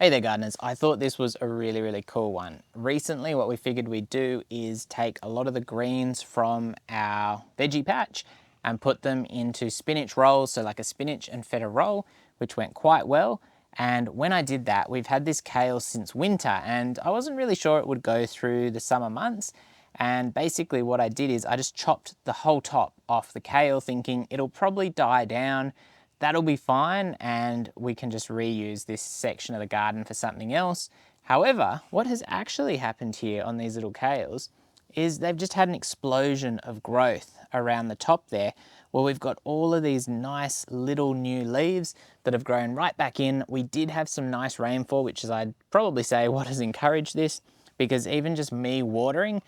Hey there gardeners, I thought this was a really cool one. Recently what we figured we'd do is take a lot of the greens from our veggie patch and put them into spinach rolls, so like a spinach and feta roll, which went quite well. And when I did that, we've had this kale since winter and I wasn't really sure it would go through the summer months. And basically what I did is I just chopped the whole top off the kale thinking it'll probably die down. That'll be fine and we can just reuse this section of the garden for something else. However, what has actually happened here on these little kales is they've just had an explosion of growth around the top there, where we've got all of these nice little new leaves that have grown right back in. We did have some nice rainfall, which is, I'd probably say, what has encouraged this, because even just me watering,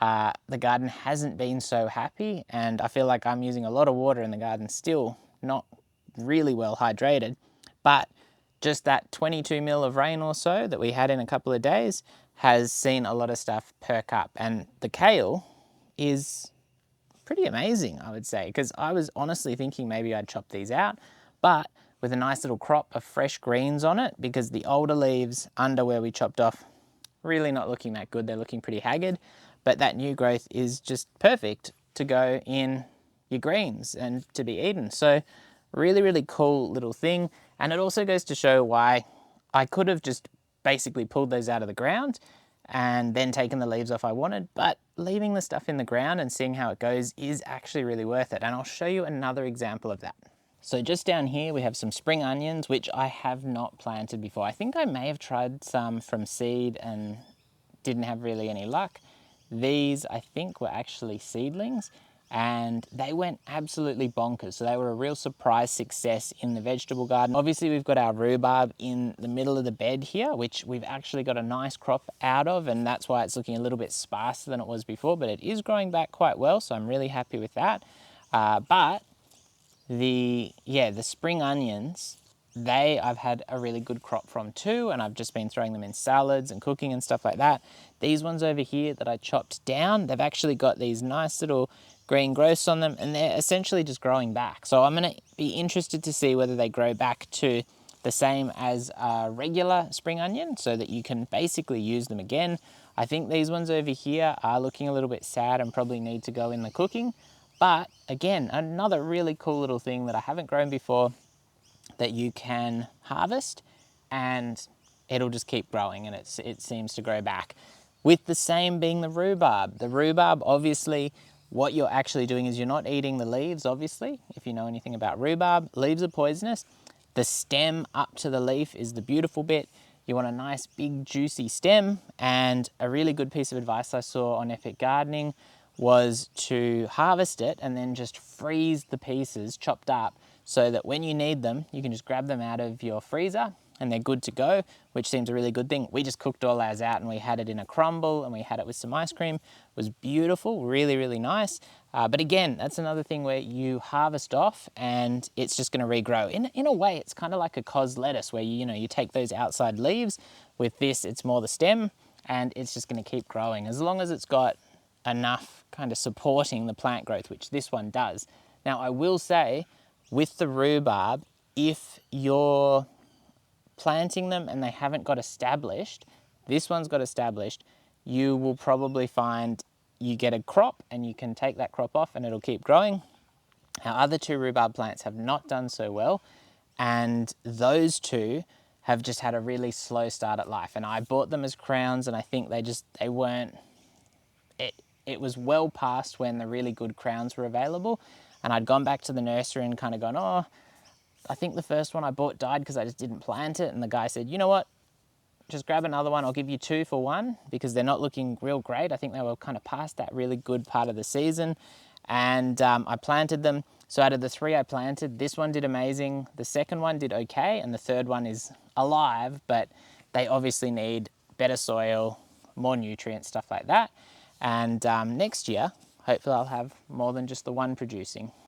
the garden hasn't been so happy, and I feel like I'm using a lot of water in the garden still, not really well hydrated, but just that 22 mil of rain or so that we had in a couple of days has seen a lot of stuff perk up. And the kale is pretty amazing, I would say, because I was honestly thinking maybe I'd chop these out, but with a nice little crop of fresh greens on it, because the older leaves under where we chopped off, really not looking that good. They're looking pretty haggard, but that new growth is just perfect to go in your greens and to be eaten. So really cool little thing. And it also goes to show why I could have just basically pulled those out of the ground and then taken the leaves off I wanted, but leaving the stuff in the ground and seeing how it goes is actually really worth it. And I'll show you another example of that. So just down here we have some spring onions, which I have not planted before. I think I may have tried some from seed and didn't have really any luck. These I think were actually seedlings and they went absolutely bonkers. So they were a real surprise success in the vegetable garden. Obviously we've got our rhubarb in the middle of the bed here, which we've actually got a nice crop out of, and that's why it's looking a little bit sparser than it was before, but it is growing back quite well, so I'm really happy with that. But the spring onions, I've had a really good crop from too, and I've just been throwing them in salads and cooking and stuff like that. These ones over here that I chopped down, they've actually got these nice little green growths on them, and they're essentially just growing back. So I'm going to be interested to see whether they grow back to the same as a regular spring onion, so that you can basically use them again. I think these ones over here are looking a little bit sad and probably need to go in the cooking. But again, another really cool little thing that I haven't grown before that you can harvest and it'll just keep growing, and it seems to grow back. With the same being the rhubarb. The rhubarb, obviously, what you're actually doing is you're not eating the leaves, obviously. If you know anything about rhubarb, leaves are poisonous. The stem up to the leaf is the beautiful bit. You want a nice big juicy stem, and a really good piece of advice I saw on Epic Gardening was to harvest it and then just freeze the pieces chopped up, so that when you need them, you can just grab them out of your freezer and they're good to go, which seems a really good thing. We just cooked all ours out and we had it in a crumble and we had it with some ice cream. It was beautiful, really nice. But again, that's another thing where you harvest off and it's just gonna regrow. In a way, it's kind of like a cos lettuce where you take those outside leaves. With this, it's more the stem and it's just gonna keep growing as long as it's got enough kind of supporting the plant growth, which this one does. Now, I will say, with the rhubarb, if you're planting them and they haven't got established, this one's got established, you will probably find you get a crop and you can take that crop off and it'll keep growing. Our other two rhubarb plants have not done so well, and those two have just had a really slow start at life. And I bought them as crowns and I think they weren't, it was well past when the really good crowns were available. And I'd gone back to the nursery and kind of gone, oh, I think the first one I bought died because I just didn't plant it. And the guy said, you know what, just grab another one. I'll give you 2 for 1 because they're not looking real great. I think they were kind of past that really good part of the season. And I planted them. So out of the 3 I planted, this one did amazing. The second one did okay. And the third one is alive, but they obviously need better soil, more nutrients, stuff like that. And next year, hopefully I'll have more than just the one producing.